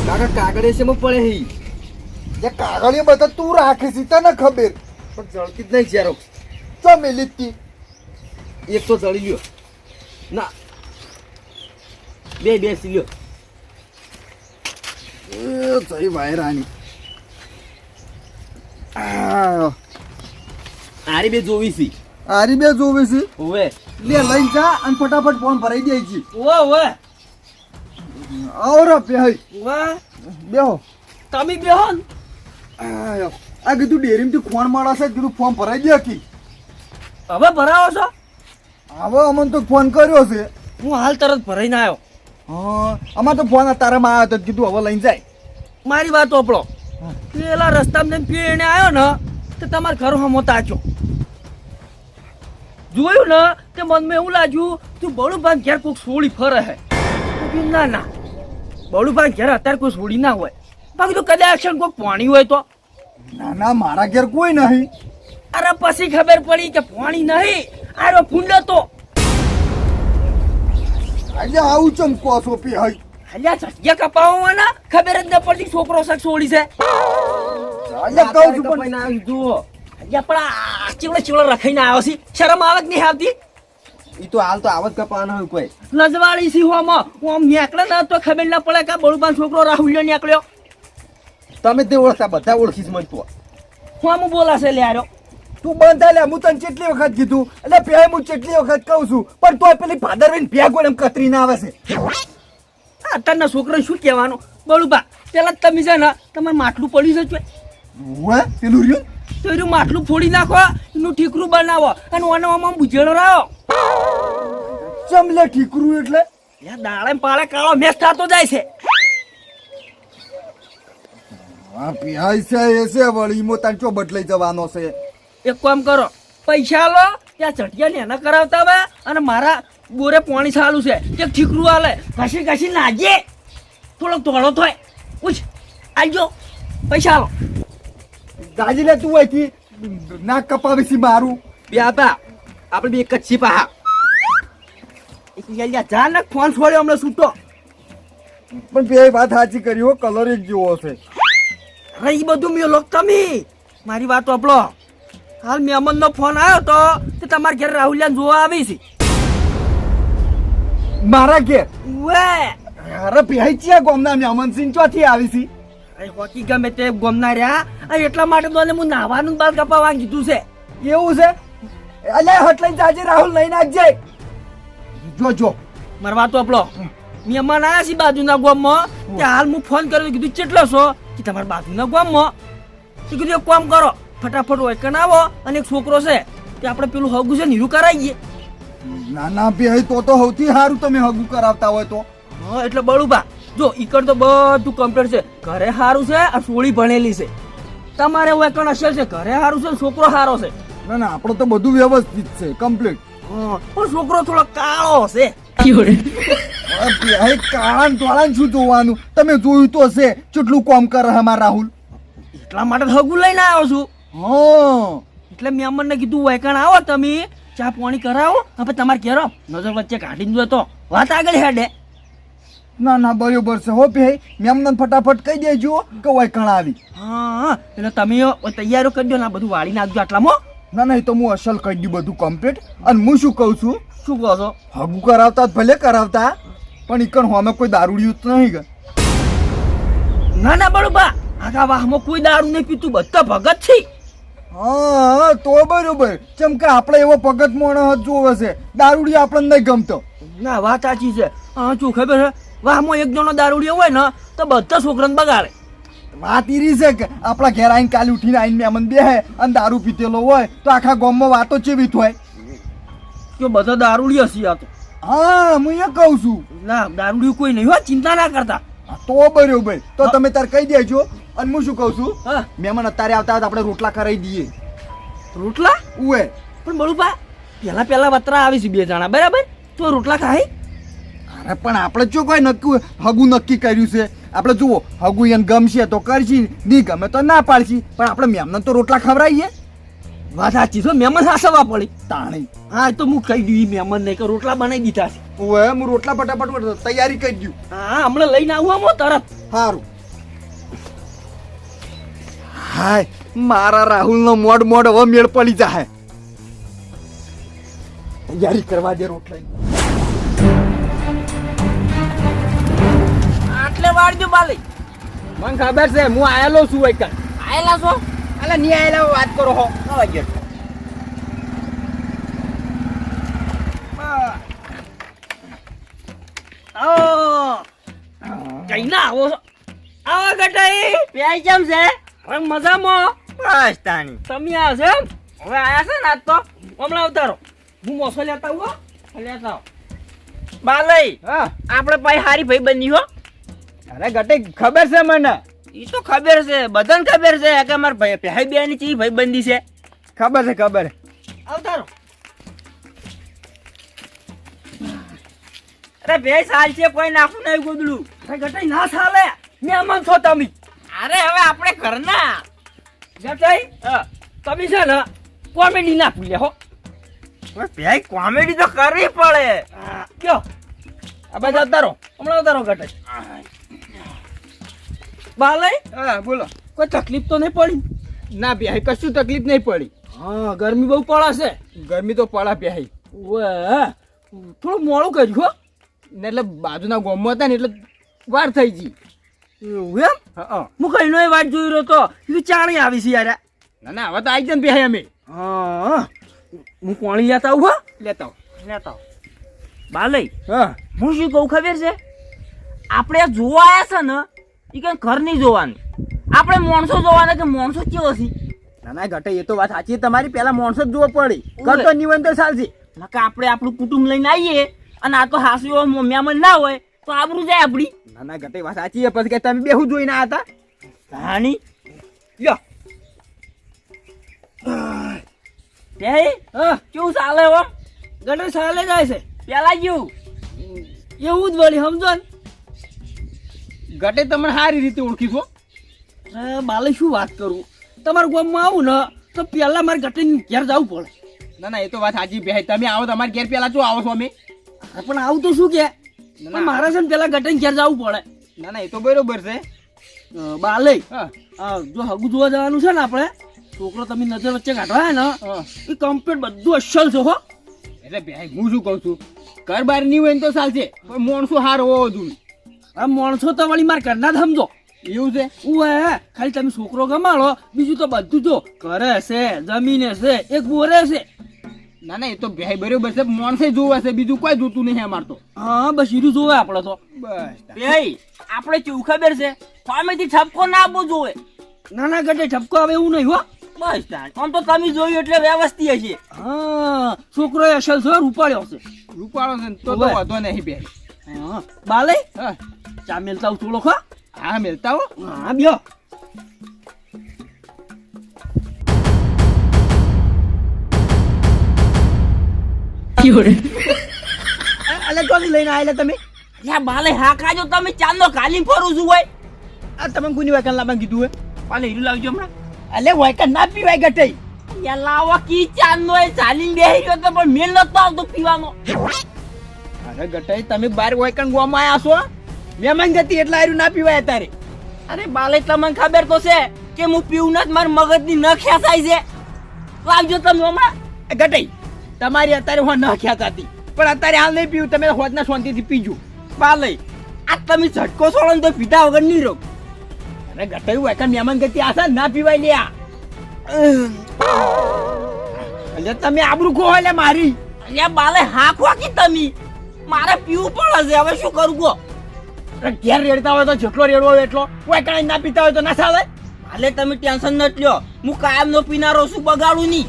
કાકા કાગળે છે પડે હી જે કાગળિયા બધા તું રાખે છે તને ખબર પણ જળતી જ નહીં ચારો ચમેલી એક તો જળી લ્યો ના બે સી લ્યો સહી વાયરાની આરી બે જોવી છી આરી બે જોવે છે ઓવે લે લઈ જા અને ફટાફટ ફોન ભરાઈ દે છે ઓવે આવરા પેહઈ વાહ બેહો તમે બેહો ને આ કીધું ડેરીમાંથી ફોન મારા છે કીધું ફોન ભરાઈ દે કી હવે ભરાવો છો હવે અમને તો ફોન કર્યો છે હું હાલ તરત ભરાઈને આવ્યો હા અમાર તો ફોન તારામાં આવ્યો તો કીધું હવે લઈને જાય મારી વાત ઓપડો પેલા રસ્તામાં પીને આવ્યો ને તો તમારે ઘર હમો તાચો જોયું ને તે મનમાં એવું લાગ્યું તું બળુભાઈ ઘેર કોઈક સોળી ફરે હે ના ના બળુભાઈ ઘેર અત્યારે કોઈ સોળી ના હોય બાકી તો કદાચ કોઈ પાણી હોય તો ના ના મારા ઘેર કોઈ નહીં અરે પછી ખબર પડી કે પાણી નહીં આરો ફૂંડો તો આજે આવું ચમકો છો પેહઈ અલ્યા જગ્યા કપાવવાના ખબર જ ન પડતી છોકરો શક સોળી છે આજે કહું છું પણ પણ જુઓ અલ્યા પણ આ ચીવડો રખાઈને આવ્યો છે શરમ આવે જ નહીં આવતી ઈ તો હાલ તો આવત કપાવાનો હોય કોઈ લજવાળી સી હોમાં ઓમ નીકળે ને તો ખબર ના પડે કે બળુબાન છોકરો રાહુલ્યો નીકળ્યો તમે તે ઓળખતા બધા ઓળખીશ મને તો હોમ બોલાશે લે આર્યો તું બંધ થાય લે હું તને કેટલી વખત કીધું એટલે પેહઈ હું કેટલી વખત કહું છું પણ તોય પેલી ભાદરવીને ભેગો એમ કતરી ના આવે છે અત્યારના છોકરાને શું કહેવાનું બળુબા પેલા તમે છે ને તમારે માટલું પડ્યું છે ઓએ પેલું રહ્યું તો એનું માટલું ફોડી નાખો એનું ઠીકરું બનાવો અને ઓનામાં બુજેડો રહ્યો ચમલે ઠીકરું એટલે દાળે પાળે કાળો મેસ થતો જાય છે હા પેહઈ છે એ છે વળી મો તને ચો બદલાઈ જવાનો છે એક કામ કરો પૈસા લો ત્યાં ચટિયા ને એના કરાવતા હોય અને મારા બોરે પાણી ચાલુ છે કે ઠીકરું હાલે ઘસી નાખીએ થોડોક તોડો થાય પૂછ આવજો પૈસા લો ગાજી લે તું અહીંથી નાક કપાવી છે મારું બે હતા આપણે બે એક જ છીએ પાહા જા ને ફોન છોડ્યો હમણાં છૂટો પણ પેહઈ વાત સાચી કરી હો કલર એક જેવો છે અરે એ બધું મેં લોક તમે મારી વાત વાપરો હાલ મહેમાનનો ફોન આવ્યો તો તે તમારા ઘેર રાહુલિયાને જોવા આવી છે મારા ઘેર વે અરે પેહઈ ચિયા ગોમના મેમન સિંહ ચોથી આવી છે અરે હોકી ગમે તે ગોમના રહ્યા અને એટલા માટે તો હું નાવાનું બાલ કપાવવા કીધું છે એવું છે અલે હટ લઈને જાજે રાહુલ લઈને આવજે જો મારી વાત વાપરો મહેમાન આવ્યા છે બાજુના ગામમાં કે હાલ હું ફોન કર્યો કીધું કેટલો છો કે તમારા બાજુના ગામમાં તો કીધું એક કામ કરો ફટાફટ વૈકન આવો અને એક છોકરો છે તે આપણે પેલું હગું છે નીરું કરાવીએ ના ના પેહઈ તો સૌથી સારું તમે હગું કરાવતા હોય તો હા એટલે બળુબા જો ઈકડ તો બધું કમ્પ્લીટ છે ઘરે સારું છે આ સોળી ભણેલી છે તમારે વૈકન અસર છે ઘરે સારું છે છોકરો સારો છે ના ના આપણો તો બધું વ્યવસ્થિત છે કમ્પ્લીટ પણ છોકરો થોડો કાળો છે પેહઈ કાળા ધોળા શું જોવાનું તમે જોયું તો છે કેટલું કામ કરે અમાર રાહુલ એટલા માટે હગું લઈને આવ્યો છું હા એટલે મેં અમને કીધું વૈકણ આવો તમે ચા પાણી કરાવો હવે તમારે ઘેરો નજર વચ્ચે કાઢીને જો તો વાત આગળ હેડે ના ના બરોબર છે હો પેહઈ મેમને ફટાફટ કહી દેજો કે વૈકણ આવી હા એટલે તમે તૈયારીઓ કરી દો ને આ બધું વાળી નાખજો આટલામાં ના ના એ તો હું અસલ કહી દઉં બધું કમ્પ્લીટ અને હું શું કહું છું શું કહો છો હગું કરાવતા જ ભલે કરાવતા પણ ઈકણ હોમે કોઈ દારૂડિયું તો નહીં કે ના ના બળુબા આખા વાહમાં કોઈ દારૂ નહીં પીતું બધા ભગત છે હા તો બરોબર જેમ કે આપણે એવો ભગત માણસ જોવે છે દારૂડી આપણને નહીં ગમતો ના વાત સાચી છે હા શું ખબર છે વાહમાં એક જણો દારૂડિયો હોય ને તો બધા છોકરાને બગાડે વાત ઈરી છે કે આપણા ઘેર આવીને કાલે ઉઠીને આવીને મહેમાન બેહે અને દારૂ પીતેલો હોય તો આખા ગામમાં વાતો ચેવી થાય કે બધા દારૂડિયો છે આ તો હા હું એ કહું છું ના દારૂડિયું કોઈ નહીં હોય ચિંતા ના કરતા તો બરોબર તો તમે તાર કહી દેજો અને હું શું કહું છું હા મહેમાન અત્યારે આવતા હોય તો આપણે રોટલા કરાવી દઈએ રોટલા ઉએ પણ બળુબા પેલા વતરા આવી છે બે જણા બરાબર તો રોટલા ખાય અરે પણ આપણે જો કોઈ નક્કી હગું નક્કી કર્યું છે આપણે જુઓ હગું એને ગમશે તો કરશી નહીં ગમે તો ના પાડશી પણ આપણે મહેમાન તો રોટલા ખવડાવીએ વાત સાચી છે મહેમાન હાસવા પડી તાણી હા તો હું કહી દઉં મહેમાન ને કે રોટલા બનાવી દીધા છે ઓએ હું રોટલા ફટાફટ તૈયારી કરી દઉં હા હમણાં લઈને આવું આમ તરત સારું હાય મારા રાહુલનો મોડ હવે મેળ પડી જાય. તૈયારી કરવા દે રોટલા. આટલે વાળજો બાલી. મને ખબર છે હું આયેલો છું વૈકણ. આયેલા છો? અલા ની આયેલા વાત કરો હો. આવજો. કઈ ના આવો છો? આવો ગટાઈ. પ્યાઈ કેમ છે? હવે મજામાં. બસ તાણી. તમે આ છે એમ? હવે આયા છે ને આજ તો હમણાં અવતારો. હું મોસો લેતા આવું હો. લેતા આવો. બાલઈ હા આપણે ભાઈ હારી ભાઈ બની હો. અરે ગટે ખબર છે મને. ઈ તો ખબર છે, બધાને ખબર છે કે માર ભાઈ ભાઈ બેની ચી ભાઈ બંધી છે. ખબર છે ખબર. અવતારો. અરે બે સાલ છે કોઈ નાખું નહીં ગોદડું. અરે ગટાઈ ના ચાલે. મહેમાન છો તમે. અરે હવે આપણે ઘરના. ગટાઈ તમે છે ને કોમેડી ના ભૂલે હો. ભાઈ કોમેડી તો કરવી પડે. કયો આ બધા અવતારો હમણાં અવતારો ગટાઈ. બાલઈ હા બોલો. કોઈ તકલીફ તો નહીં પડી? ના પ્યાહી કશું તકલીફ નહીં પડી. હા ગરમી બહુ પડે છે. ગરમી તો પડા પ્યાહી. ઓએ થોડું મોડું કર્યું હો. ને એટલે બાજુના ગામમાં હતા ને એટલે વાર થઈ ગઈ. એવું એમ? હા હું કઈ નો વાત જોઈ રહ્યો તો કીધું ચાણી આવી છે યાર. ના ના હવે તો આવી જાય ને પ્યાહી અમે. હા હું પાણી લેતા આવું હો. લેતા આવો. લેતા આવું. બાલઈ હા હું શું કહું ખબર છે? આપણે જોવા આવ્યા છે ને એ કઈ ઘર નહીં જોવાનું. આપણે માણસો જોવાના કે માણસો કેવો છે. ના ના ઘટે એ તો વાત સાચી છે તમારી. પેલા માણસો જ જોવા પડી. કરતો નિવન તો ચાલશે. નકા આપણે આપણું કુટુંબ લઈને આવીએ અને આ તો હાસુ એવો મહેમાન ના હોય તો આબરૂ જાય આપડી. ના ના ઘટે વાત સાચી છે. પછી કે તમે બેહુ જોઈને આવ્યા હતા. રાણી લ્યો તે કેવું ચાલે હો? ગટર ચાલે જાય છે પેલા જેવું એવું જ વળી સમજો ને. ઘટે તમને સારી રીતે ઓળખી છો. બાલે શું વાત કરું, તમારા ગામમાં આવું ને તો પેલા મારે ગટર ઘેર જવું પડે. ના ના એ તો વાત સાચી ભાઈ. તમે આવો તમારે ઘેર પેલા શું આવો છો અમે? પણ આવું તો શું કે મારે છે ને પેલા ગટર ઘેર જવું પડે. ના ના એ તો બરોબર છે. બાલે હા જો હગુ જોવા જવાનું છે ને આપણે છોકરો તમે નજર વચ્ચે કાઢવા ને એ કમ્પ્લીટ બધું અસલ છે હો. એટલે ભાઈ હું શું કહું છું, ઘર બહાર નહીં હોય ને તો ચાલશે પણ માણસો હાર હોવો જોઈએ. આ માણસો તો વળી મારે ઘરના જ સમજો. એવું છે? ઉએ ખાલી તમે છોકરો ગમાડો બીજું તો બધું જો ઘરે છે જમીને છે એક બોરે છે. ના ના એ તો ભાઈ બરોબર છે. માણસે જોવે છે બીજું કોઈ જોતું નહીં અમાર તો. હા બસ હીરું જોવે આપણે તો. બસ ભાઈ આપણે કેવું ખબર છે સામેથી ઠપકો ના આપવો જોવે. નાના ગટે ઠપકો આવે એવું નહીં હો. બસ આમ તો તમે જોયું એટલે વ્યવસ્થિત હશે. હા છોકરો અસલ છે રૂપાળ્યો છે. રૂપાળો છે ને તો ઓવે. વાંધો નહીં ભાઈ. હા બાલે હા ચા મેલતા હું થોડો ખા. હા મેલતા હો. હા બ્યો. અલે તો લઈને આયેલા તમે? યા બાલે હા ખાજો તમે ચાંદો કાલી ફરું છું હોય. આ તમે કોની વાકન લાવવાનું કીધું હે? બાલે હીરું લાવજો હમણાં. અલે વાકન ના પીવાય ગટે. યા લાવો કી ચાંદો એ ચાલીને બેહી ગયો તો પણ મેલ નતો આવતો પીવાનો. અરે ગટે તમે બાર વાકન ગોમાં આયા છો? મહેમાન ગતિ એટલે આર્યું ના પીવાય તારે. અરે બાલે તમને ખબર તો છે કે હું પીવું નથી મારા મગજની ન ખેંચાય છે. લાવજો તમે હમણાં. ગટે તમારી અત્યારે હું ન ખ્યાત હતી પણ અત્યારે હાલ નહીં પીવું. તમે હોદના શાંતિથી પીજો. બાલે આ તમે ઝટકો છોડો ને તો પીધા વગર નહીં રહો. અરે ગટે વાકન મહેમાન ગતિ આશા ના પીવાય લ્યા. એટલે તમે આબરૂ ખો એટલે મારી. અલ્યા બાલે હા ખોકી તમે મારે પીવું પડે છે હવે શું કરું ગો. ઘેર રેડતા હોય તો જેટલો રેડવો હોય એટલો. વાકન ના પીતા હોય તો ના ચાલે. હાલે તમે ટેન્શન ન લ્યો હું કાયમ નો પીનારો છું બગાડું નહીં.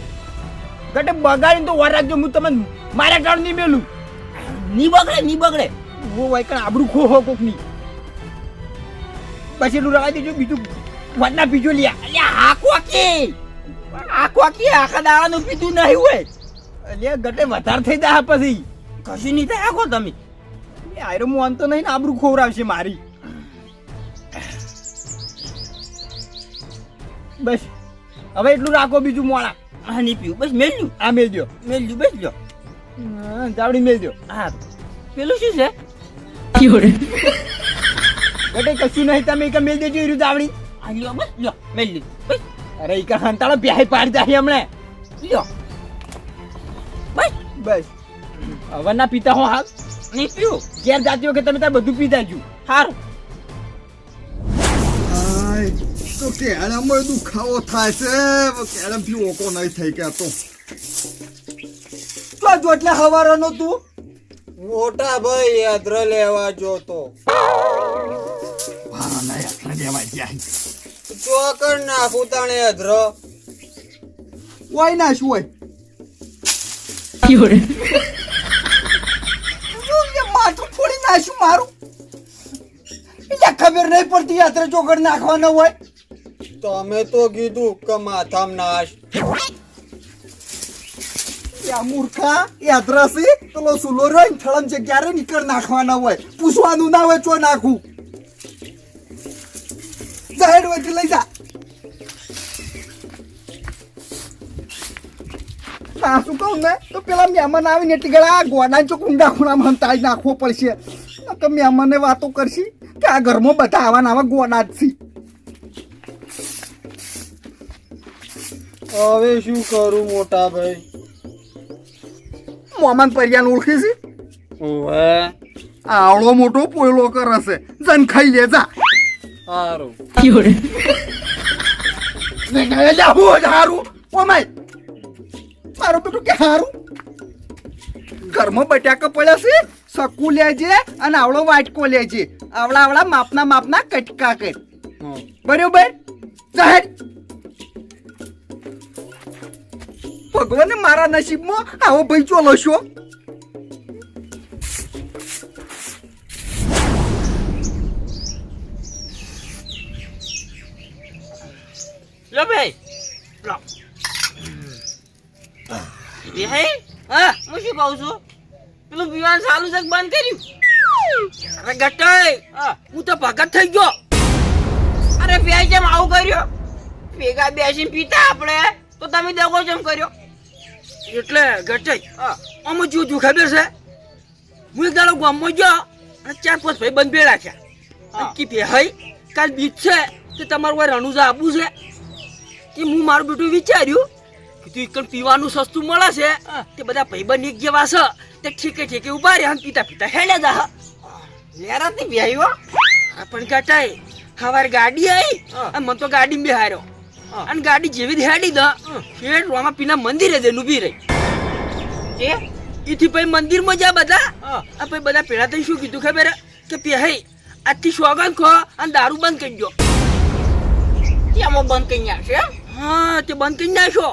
ગટે બગાડીને તો વાર રાખજો. હું તમને મારા કાળ નહીં મેલું. ની બગડે ની બગડે. હું વાકન આબરૂ ખો હો કોક ની. પછી એટલું રવા દેજો બીજું વાટના પીજો લ્યા. અલ્યા હા ખોકી આખા દાડાનું પીધું નહીં હોય. અલ્યા ગટે વધારે થઈ જાય પછી. કશું નહીં થાય આખો તમે. આયરો હું આમ તો નહીં ને આબરૂ ખોવરાવશે મારી. બસ હવે એટલું રાખો બીજું મોડા. હા નહીં પીવું બસ મેલ્યું આ મેલ દો. મેલ્યું બસ લ્યો. જાવડી મેલ દો. હા પેલું શું છે? ગટે કશું નહીં તમે એક મેલ દેજો એ જાવડી. આ લ્યો બસ લ્યો મેલ્યું બસ અરે ઈ કા હંતાળો બેહી પાડી જાય હમણે લ્યો બસ બસ હવે ના પીતા હો હાલ નહીં પીવું ઘેર જાતી વખત તમે ત્યાં બધું પીતા જ્યું સારું આય તો કેળામાં દુખાવો થાય છે કેળાથી ઓકો નહીં થઈ ગયા તો એટલે હવારનો તું મોટા ભાઈ યાત્ર લેવા જોતો મારા ના યાત્રા લેવા જાય ચોકર નાખું તાણે યાત્ર હોય ના શું હોય માથું ફોડી નાશું મારું એટલે ખબર નહીં પડતી યાત્રા ચોકડ નાખવાનો હોય તમે તો કીધું કે માથામ નાશ યા મૂર્ખા યાત્રા છે પેલો સુલો રહ્યો ને થળમ છે ક્યારે નીકળ નાખવાના હોય પૂછવાનું ના હોય ચો નાખું જાહેર હોય લઈ જા સાસુ કહું ને તો પેલા મહેમાન આવીને એટલી ગળા ગોડા ચોક ઊંડા ખૂણામાં હંતાઈ નાખવો પડશે કે મહેમાને વાતો કરશી કે આ ઘરમાં બધા આવા આવા ગોડા જ છે હવે શું કરું મોટા ભાઈ મોમાન પરિયાન ઓળખે છે ઓવે આવડો મોટો પોયલો કરશે જન ખાઈ લે જા સારું હારું ઓ માય મારું બેટું કે હારું ઘરમાં બટાકા પડ્યા છે સકુ લેજે અને આવડો વાટકો લેજે આવડા માપના કટકા કર બરોબર જાહેર ભગવાને મારા નસીબમાં આવો ભાઈ ચોલો છો લો ભાઈ લો એ હે હા હું શું કહું છું પેલું પીવાનું ચાલુ છે કે બંધ કર્યું અરે ગટાઈ હું તો ભગત થઈ ગયો અરે ભાઈ જેમ આવું કર્યો ભેગા બેસીને પીતા આપણે તો તમે દગો જેમ કર્યો એટલે ગટાઈ આમાં શું થયું ખબર છે હું એક દાડો ગામમાં ગયો અને 4-5 ભાઈ બંધ ભેળા છે કે ભાઈ કાલ બીજ છે કે તમારું કોઈ રણુજા આપવું છે કે હું મારું બેટું વિચાર્યું કે તું એકણ પીવાનું સસ્તું મળે છે તે બધા ભાઈબંધ એક જેવા છે તે ઠીકે ઉભા રહ્યા અને પીતા હેડ્યા જા લેરા થી બેહ્યો પણ કાટાઈ હવાર ગાડી આવી અને મને તો ગાડીમાં બેહાર્યો અને ગાડી જેવી જ હેડી દા ફેર રોમા પીના મંદિરે જઈને ઊભી રહી કે ઈથી પછી મંદિરમાં જા બધા આ પછી બધા પેલા થઈને શું કીધું ખબર કે પેહઈ આજથી સોગન ખો અને દારૂ બંધ કરી દો કેમો બંધ કરી નાખશે હા તે બંધ કરી નાખો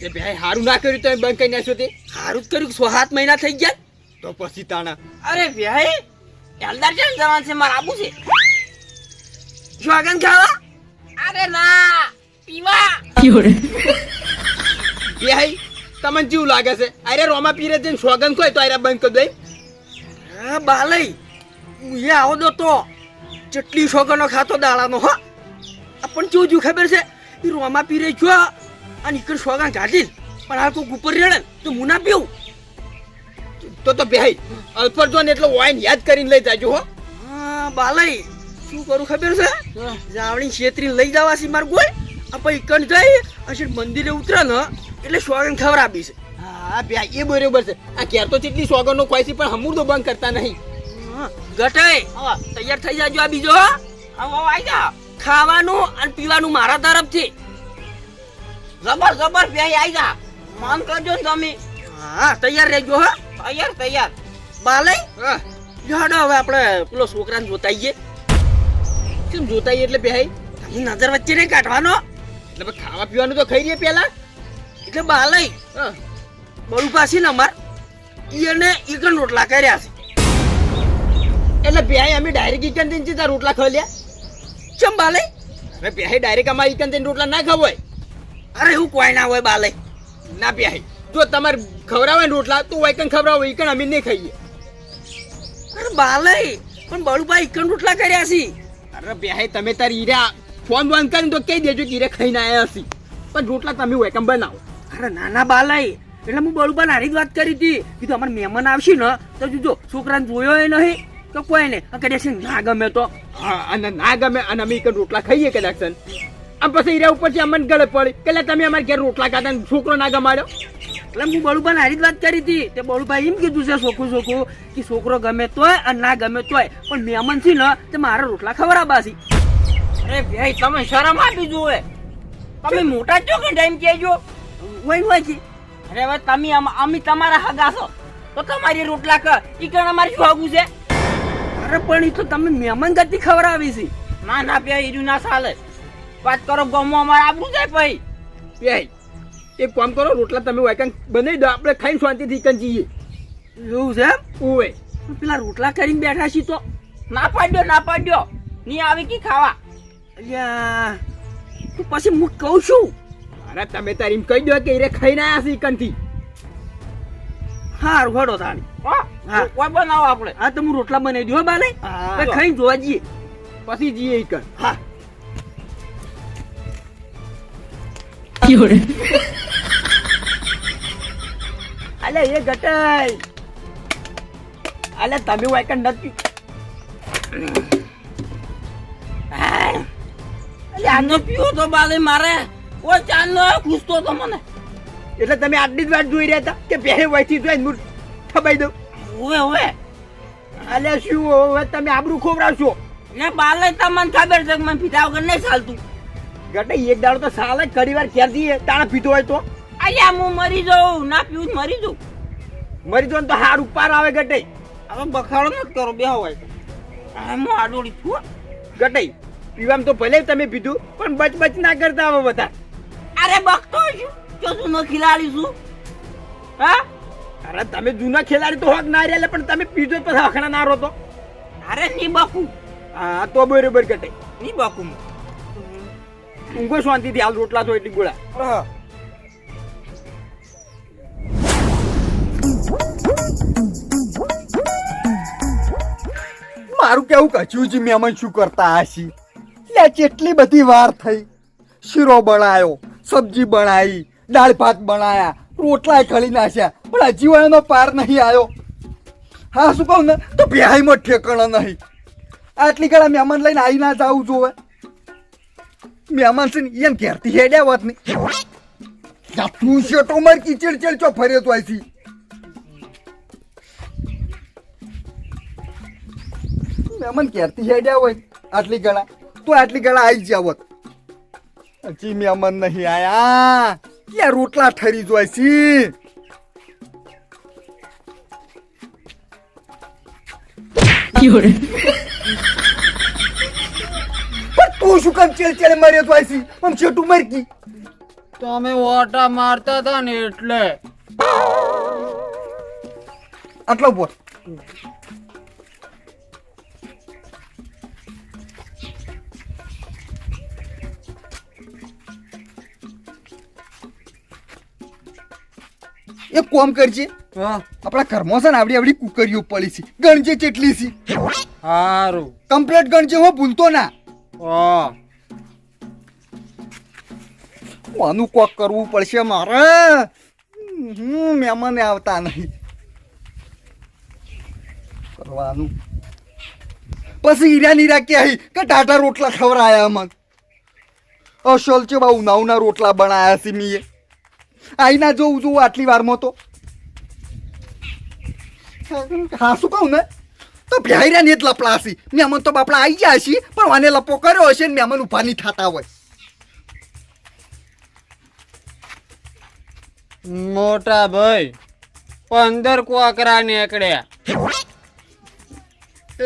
તે ભાઈ હારું ના કર્યું તમે બંધ કરી નાખ્યો તે સારું જ કર્યું 6-7 મહિના થઈ ગયા તો પછી તાણા અરે ભાઈ એલદાર છે જવાન છે મારા આબુ છે સોગન ખાવા અરે ના પીવા ભાઈ તમને જેવું લાગે છે અરે રોમા પીરે જઈને સોગન કોઈ તો આરે બંધ કરી દઈ હા બાલઈ હું એ આવો દો તો જેટલી સોગનો ખાતો દાડાનો હો પણ કેવું ખબર છે એ રોમા પીરે જો અને ઈકડ સોગન કાઢી પણ આ કોઈ ઉપર રેડે તો હું ના પીવું તો ભાઈ અલ્ફર જોન એટલે વાઈન યાદ કરીને લઈ જાજો હો હા બાલઈ શું કરું ખબર છે જાવણી છેતરી લઈ જવા છે માર ગોળ આપણે ઈકડ જઈ અસર મંદિરે ઉતરે ને એટલે સોગન ખવડાવી છે હા ભાઈ એ બરોબર છે આ ઘેર તો કેટલી સોગન નો ખવાય છે પણ હમુર તો બંધ કરતા નહીં ગટાઈ તૈયાર થઈ જાજો આ બીજો આઈ જા ખાવાનું અને પીવાનું મારા તરફથી જબર ભાઈ આઈ જા માન કરજો ને તમે હા તૈયાર રહેજો હા તૈયાર બાલઈ યાડો હવે આપણે પેલો છોકરાને જોતાઈએ કેમ જોતા એટલે ભાઈ તમે નજર વચ્ચે નહીં કાઢવાનો એટલે ખાવા પીવાનું તો ખાઈ લે પેલા એટલે બાલઈ બળુ પાછી ને અમાર એને ઈકણ રોટલા કર્યા છે એટલે ભાઈ અમે ડાયરેક્ટ ઈકન દિન ચીતા રોટલા ખાઈ લ્યા ચમ બાલઈ અરે ભાઈ ડાયરેક્ટ અમારે ઈકન દિન રોટલા ના ખવાય અરે એવું કોઈ ના હોય બાલઈ ના ભાઈ જો તમારે ખવડાવે રોટલા તો વાયકન ખવડાવો ઈકન અમે નહીં ખાઈએ અરે બાલઈ પણ બળુભાઈ ઈકણ રોટલા કર્યા છે અરે ભાઈ તમે તારી હીરા ફોન બંધ કરીને તો કહી દેજો કે હીરે ખાઈને આવ્યા હશી પણ રોટલા તમે વાયકન બનાવો અરે નાના બાલઈ એટલે હું બળુબા નારી જ વાત કરી હતી કીધું અમારે મહેમાન આવશે ને તો જોજો છોકરાને જોયો એ નહીં તો કોઈ ને કદાચ ના ગમે તો હા અને ના ગમે અને અમે ઈકન રોટલા ખાઈએ કદાચ આમ પછી હીરા ઉપરથી અમને ગળે પડી કે લે તમે અમારે ઘેર રોટલા ખાતા ને છોકરો ના ગમાડ્યો. એટલે હું બળુભાઈ હારી જ વાત કરી હતી તે બળુભાઈ એમ કીધું છે ચોખ્ખું કે છોકરો ગમે તોય અને ના ગમે તોય પણ મહેમાન છે ને તે મારા રોટલા ખવડાવવા છે. અરે ભાઈ તમે શરમ આપી જોવે તમે મોટા છો કે ટાઈમ કહેજો. હોય છે અરે હવે તમે અમે તમારા હગા છો તો તમારી રોટલા કર ઈ કણ અમારે શું હગું છે. અરે પણ એ તો તમે મહેમાન ગતિ ખવડાવી છે. ના ના પે ઈરું ના ચાલે વાત કરો ગમો અમારે આબરું જાય ભાઈ. પેય એક કામ કરો રોટલા તમે વાયકન બનાવી દો આપણે ખાઈને શાંતિથી કન જઈએ. એવું છે એમ? ઓવે પેલા રોટલા કરીને બેઠા છીએ તો ના પાડ્યો ની આવી કી ખાવા. અલ્યા તો પછી હું કહું છું. અરે તમે તારી એમ કહી દો કે હીરે ખાઈને આયા છે કનથી. હારું હડો તાણી. હા કોઈ બનાવો આપણે. હા તો હું રોટલા બનાવી દઉં હો બાલે હા. ખાઈને જોવા જઈએ. પછી જઈએ ઈ કન. હા અલે એ ગટાઈ અલે તમે વાયકન નથી. અલે આનો પીવો તો બાલે મારે કોઈ ચાંદનો ખૂસતો તો મને. એટલે તમે આટલી જ વાત જોઈ રહ્યા હતા કે પહેરે વાયથી જોઈ હું ખબાઈ દઉં. ઓવે અલે શું હવે તમે આબરૂ ખોવરાવશો. ને બાલે તમને ખબર છે કે મને પીધા વગર નહીં ચાલતું. ગટાઈ એક દાડો તો સાલે ઘણી વાર ઘેર જઈએ તાણે પીધો હોય તો અલ્યા હું મરી જાઉં ના પીવું તો મરી જાઉં. મરી જો તો હાર ઉપર આવે ગટાઈ. હવે બખાડો ન કરો બે હોય હું આડોડી છું. ગટાઈ પીવામાં તો ભલે તમે પીધું પણ બચ બચ ના કરતા હવે બધા. અરે બકતો છું જો તું ન ખિલાડી છું. હા અરે તમે જૂના ખેલાડી તો હોક ના રહ્યા પણ તમે પીધો પછી આખણા ના રહો તો. અરે ની બકું હા તો બરોબર ગટાઈ. ની બકું ઊંઘો શાંતિથી હાલ રોટલા તો એટલી ગોળા. મારું કેવું કચ્યું છે મહેમાન શું કરતા હશી લે કેટલી બધી વાર થઈ શીરો બનાવ્યો સબ્જી બનાવી દાળ ભાત બનાયા રોટલા ખળી નાખ્યા પણ હજી વાળાનો પાર નહીં આવ્યો. હા શું કહું ને તો ભેહાઈમાં ઠેકાણા નહીં. આટલી કડા મહેમાન લઈને આવી ના જવું જોવે. મહેમાન છે ને એને ઘેરથી હેડ્યા વાત નહીં તું શેટો માર કીચડ ચડ ચો ફર્યો તો આથી. મહેમાન ઘેરથી હેડ્યા હોય આટલી ગળા તો આટલી ગળા આવી જાવત. હજી મહેમાન નહીં આયા ત્યાં રોટલા ઠરી જોય છે. પણ તું શું કામ ચેડ મર્યો તો આઈ આમ છેટું મરકી. તમે ઓટા મારતા હતા ને એટલે આટલો બોલ એક કોમ કરજે આપણા ઘરમાં છે ને આવડી આવડી કુકરીઓ પડી છે ગણજે કેટલી છે. હારું કમ્પ્લેટ ગણજે હો ભૂલતો ના. આનું કોક કરવું પડશે મારે. મહેમાન આવતા નહીં કરવાનું. પછી હીરા નીરા ક્યાં કે ટાટા રોટલા ખવડાયા મન અસલ છે બહુ ઉના રોટલા બનાયા છે મીએ. આઈના જોઉં જોઉં આટલી વારમાં તો હા શું કહું ને તો ભ્યાઈરા ને જ લપલાસી મહેમાન તો બાપડા આવી ગયા છે પણ આને લપો કર્યો હશે ને મહેમાન ઉભા નહીં થતા હોય. મોટા ભાઈ 15 કોકરા નીકળ્યા.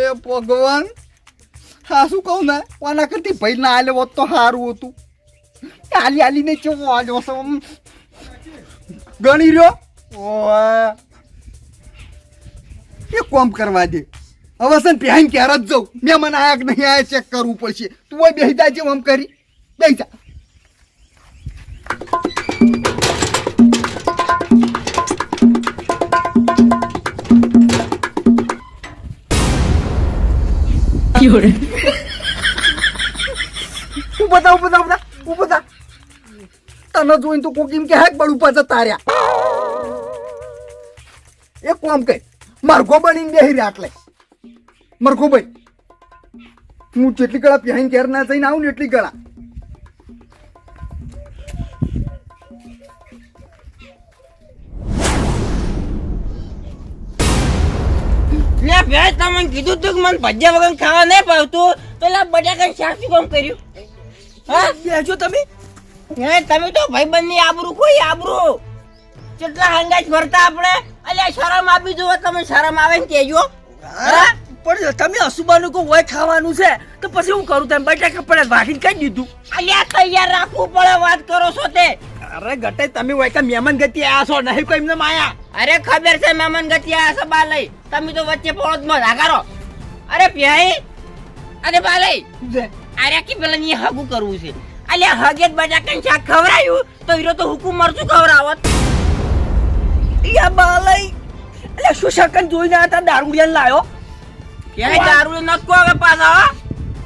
એ ભગવાન હા શું કહું ને આના કરતી ભાઈ ના આલે હોત તો સારું હતું. આલી આલીને કેવો આવ્યો છે ગણી રહ્યો. ઓય એ કોમ કરવા દે હવે છે ને પહેરીને ક્યારે જ જાઉં મહેમાન આયા કે નહીં આયા ચેક કરવું પડશે. તું હોય બેસી જા જેમ આમ કરી બેસી જા. ઉભો થા તને જોઈને તો કોક એમ કે હેક બળ ઉપર જતા રહ્યા. એક કામ કર મરઘો બનીને બેહી રહ્યા એટલે મરઘો બન હું જેટલી ગળા પહેરીને ઘેર ના જઈને આવું ને એટલી ગળા તમને કીધું તું કે મને ભજીયા વગર ખાવા નહીં ભાવતું તો લા બટાકાનું શાક શું કામ કર્યું હા બેજો તમે હે તમે તો ભાઈબંધની આબરૂ કોઈ આબરૂ કેટલા હંગાજ ભરતા આપણે અલ્યા શરમ આપી દો તમે શરમ આવે ને કેજો હા પણ તમે અસુબાનું કો હોય ખાવાનું છે તો પછી હું કરું તમે બટાકા પડે વાઢીને કહી દીધું અલ્યા તૈયાર રાખવું પડે વાત કરો છો તે અરે ગટે તમે વેકન મહેમાન ગતિ આયા છો નહીં કોઈ એમને માયા અરે ખબર છે મહેમાન ગતિ આ છે બા લઈ તમે તો વચ્ચે પડો જ મત આગારો અરે પ્યાઈ અરે બા લઈ અરે કે પેલા ની હગું કરવું છે અલ્યા હગે જ બટાકાનું શાક ખવરાયું તો હીરો તો હુકુમ મરચું ખવરાવત યા બાલઈ એટલે શું શકન જોઈને આતા દારૂડિયાને લાયો ક્યાંય દારૂ નકો હવે પાછા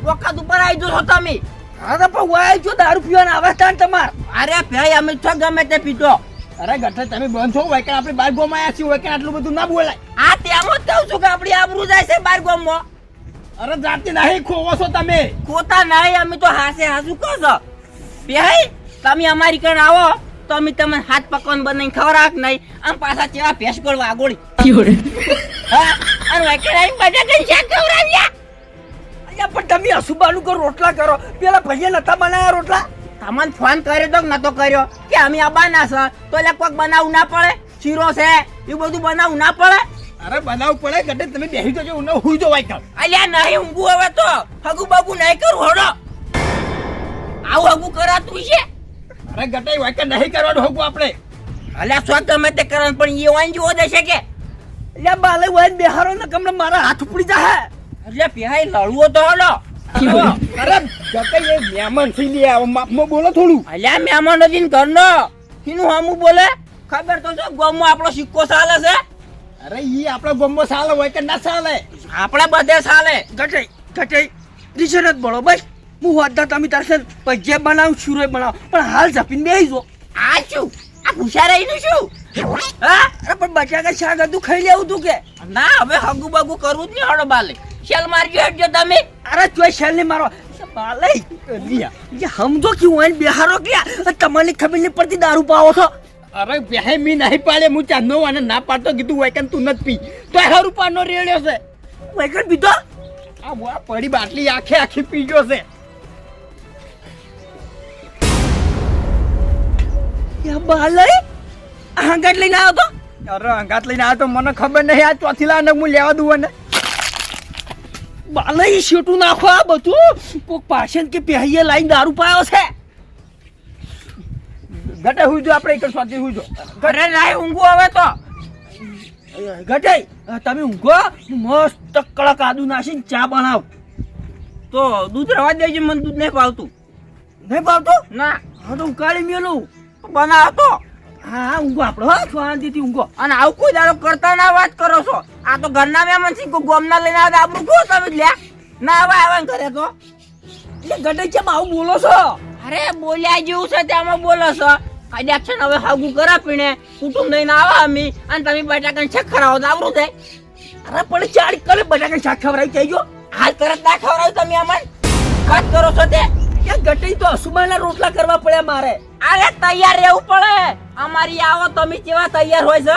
વખત ઉપર આવી જો તમે હા તો પણ વાય જો દારૂ પીવાના આવે તાન તમાર અરે ભાઈ અમે તો ગમે તે પીતો અરે ગટે તમે બંધ છો વેકન આપણે બાર ગોમાયા છીએ વેકન આટલું બધું ના બોલાય આ તેમ જ કહું છું કે આપણી આબરૂ જાય છે બાર ગામમાં અરે જાતી નહીં ખોવો છો તમે ખોતા નહીં અમે તો હાસે હાસું કહો છો ભાઈ તમે અમારી કણ આવો તો અમે તમને હાથ પકવાન બનાવીને ખવડાવક નહીં આમ પાછા ચેવા ભેંસ ગોળવા આગોળી હા અને વેકેન આવીને બટાકાનું શાક ખવડાવ્યા અલ્યા પણ તમે અસુબાનું કો રોટલા કરો પેલા ભૈયા નતા બનાયા રોટલા તમને ફોન કર્યો તો કે નતો કર્યો કે અમે આબાના છે તો એટલે કોઈક બનાવવું ના પડે શીરો છે એ બધું બનાવવું ના પડે અરે બનાવવું પડે ગટે તમે બેસી જજો હું હુઈ જો વેકન અલ્યા નહીં ઊંઘું હવે તો હગુ બાગુ નહીં કરું હડો આવું હગુ કરાતું છે અરે ગટે વેકન નહીં કરવાનું હોગું આપણે અલ્યા સ્વ ગમે તે કરવાનું પણ એ વાન જેવો દેશે કે અલ્યા બાલે વાય બેહારો ને કમને મારા હાથ ઉપડી જાહે એટલે પેહાઈ લડવો તો હડો અરે ગટે એ મહેમાન થી લે આવો માપમાં બોલો થોડું અલ્યા મહેમાન નથી ઘરનો એનું હમું બોલે ખબર તો છે ગામમાં આપણો સિક્કો ચાલે છે અરે ઈ આપણા ગોમમાં સાલે વેકન ના સાલે આપણે બધે ચાલે ગટઈ ગટઈ દિશે નત બોલો ભાઈ હું વાદા તમે તારસે ભજીયા બનાવું શુરોય બનાવ પણ હાલ ઝપીને બેહી જો આ શું આ ભૂસા રહીનું શું હા અરે પણ બટાકા શાક હતું ખાઈ લેવું તું કે ના હવે હગુ બગુ કરવું જ નહીં હડો બાલે શેલ મારજો હેડજો તમે અરે ચોય શેલ ને મારો બાલે લિયા ये हम तो क्यों हैं बिहारो क्या તમારી ખબર નહીં પડતી દારૂ પાવો છો અરે બેહે મી નહીં પાડે હું ચાંદનો અને ના પાડતો કીધું વેકન તું નથી પી તો હર રૂપાનો રેડ્યો છે વૈકન પીધો આ બુઆ પડી બાટલી આખે આખી પી ગયો છે યા બાલઈ હંગાટ લઈને આવ્યો તો અરે અંગાત લઈને આવ્યો તો મને ખબર નહીં આ ચોથી લાને હું લેવા દઉં ને બાલઈ શેટું નાખો આ બધું કોક પાછળ કે પહેરીએ લાઈન દારૂ પાયો છે ગટે હુઈ જો આપણે એક સ્વાતી હુઈ જો ઘરે રાય ઊંઘું હવે તો ગટાઈ તમે ઊંઘો મસ્ત કડક આદુ નાખીને ચા બનાવ તો દૂધ રવા દેજો મને દૂધ નહીં ભાવતું નહીં ભાવતો ના હા તો ઉકાળી મેલું બનાવો તો હા હા ઊંઘો આપણે હો શાંતિથી ઊંઘો અને આવું કોઈ દાડો કરતા ના વાત કરો છો આ તો ઘરના મહેમાન છે કોઈ ગોમના લઈને આવે આપણું કહો તમે જ લ્યા ના આવે આવે ઘરે તો એટલે ગટાઈ કેમ આવું બોલો છો અરે બોલ્યા જેવું છે તેમાં બોલો છો કદાચ છે ને હવે હાગું કરા પીને કુટુંબ લઈને આવા અમે અને તમે બટાકાને શાક ખરાવો તો આવરું થાય અરે પણ ચાર કરે બટાકા શાક ખવડાવી કહેજો હાલ તરત ના ખવડાવ્યું તમે અમને વાત કરો છો તે કે ગટાઈ તો અસુબાના રોટલા કરવા પડ્યા મારે અરે તૈયાર રહેવું પડે અમારી આવો તમે કેવા તૈયાર હોય છે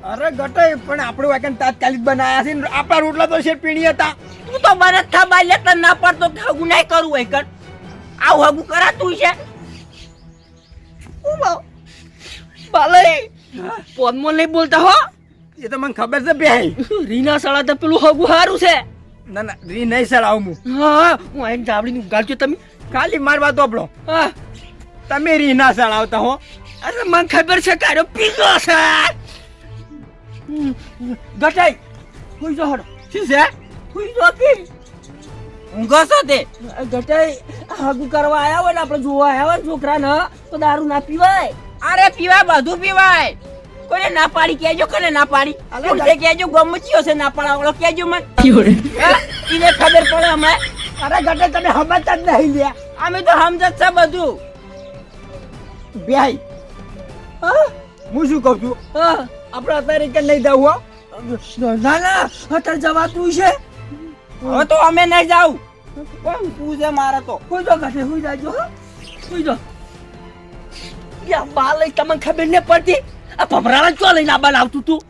અરે ગટે પણ આપણે વેકન તાત્કાલિક બનાયા છે ને આપણા રોટલા તો છે પીણી હતા તું તો મને થા બાલ્ય તને ના પડતો કે હગું નહીં કરવું હોય કર આવું હગું કરાતું છે બાલઈ પોનમાં નહીં બોલતા હો એ તો મને ખબર છે બેહી રીના સાળા તો પેલું હગું હારું છે ના ના રી નહીં સડાવું હું હા હું આઈને જાવડીને ઉગાડજો તમે ખાલી મારવા દોપડો હા તમે રી ના સડાવતા હો અરે મને ખબર છે કારો પીધો છે ગટાઈ હુઈ જો હડો શું છે હુઈ જો કે ઊંઘો છો તે ગટાઈ હગું કરવા આયા હોય ને આપણે જોવા આયા હોય ને છોકરાને તો દારૂ ના પીવાય અરે પીવાય બધું પીવાય કોને ના પાડી કેજો કોને ના પાડી કોને કેજો ગમચીઓ છે ના પાડાવાળો કેજો મને હા? ઈને ખબર પડે અમે અરે ગટાઈ તમે સમજતા જ નહીં લ્યા અમે તો સમજત છે બધું બેહી હા હું શું કહું છું હા આપણે અત્યારે કે નહીં જવું હો ના ના અત્યારે જવાતું છે હવે તો અમે નહીં જાવ કોણ પૂછે મારે તો હુઈ જો ગટાઈ હુઈ જાજો હો હુઈ જો યા બાલઈ તમને ખબર ન પડતી આ ભમરાળા ચો લઈને આબાલ આવતું તું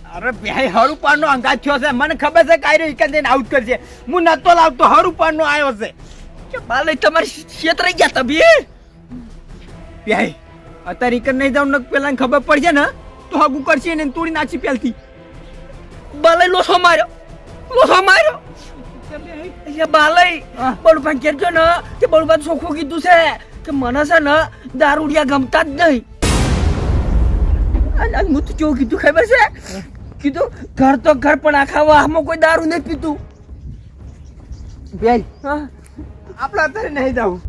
અરે ભાઈ હરુપાનો અંગાત થયો છે મને ખબર છે કાયરો ઈકન જઈને આઉટ કરશે હું નતો લાવતો હરુપાનો આવ્યો છે કે બાલે તમારી ક્ષેત્ર ગયા તબી ભાઈ અત્યારે ઈકન નહીં જાવ ને પેલા ખબર પડશે ને તો હગું કરશે ને તોડી નાખી પેલથી બાલે લોસો માર્યો એટલે બાલે હા. બળુભાઈ કહેજો ને કે બળુભાઈ ચોખ્ખું કીધું છે કે મને છે ને દારૂડિયા ગમતા જ નહીં અને હું તો કેવું કીધું ખબર છે કીધું ઘર તો ઘર પણ આખા વાહમાં કોઈ દારૂ નહીં પીતું ભાઈ હા આપણે અત્યારે નહીં જવું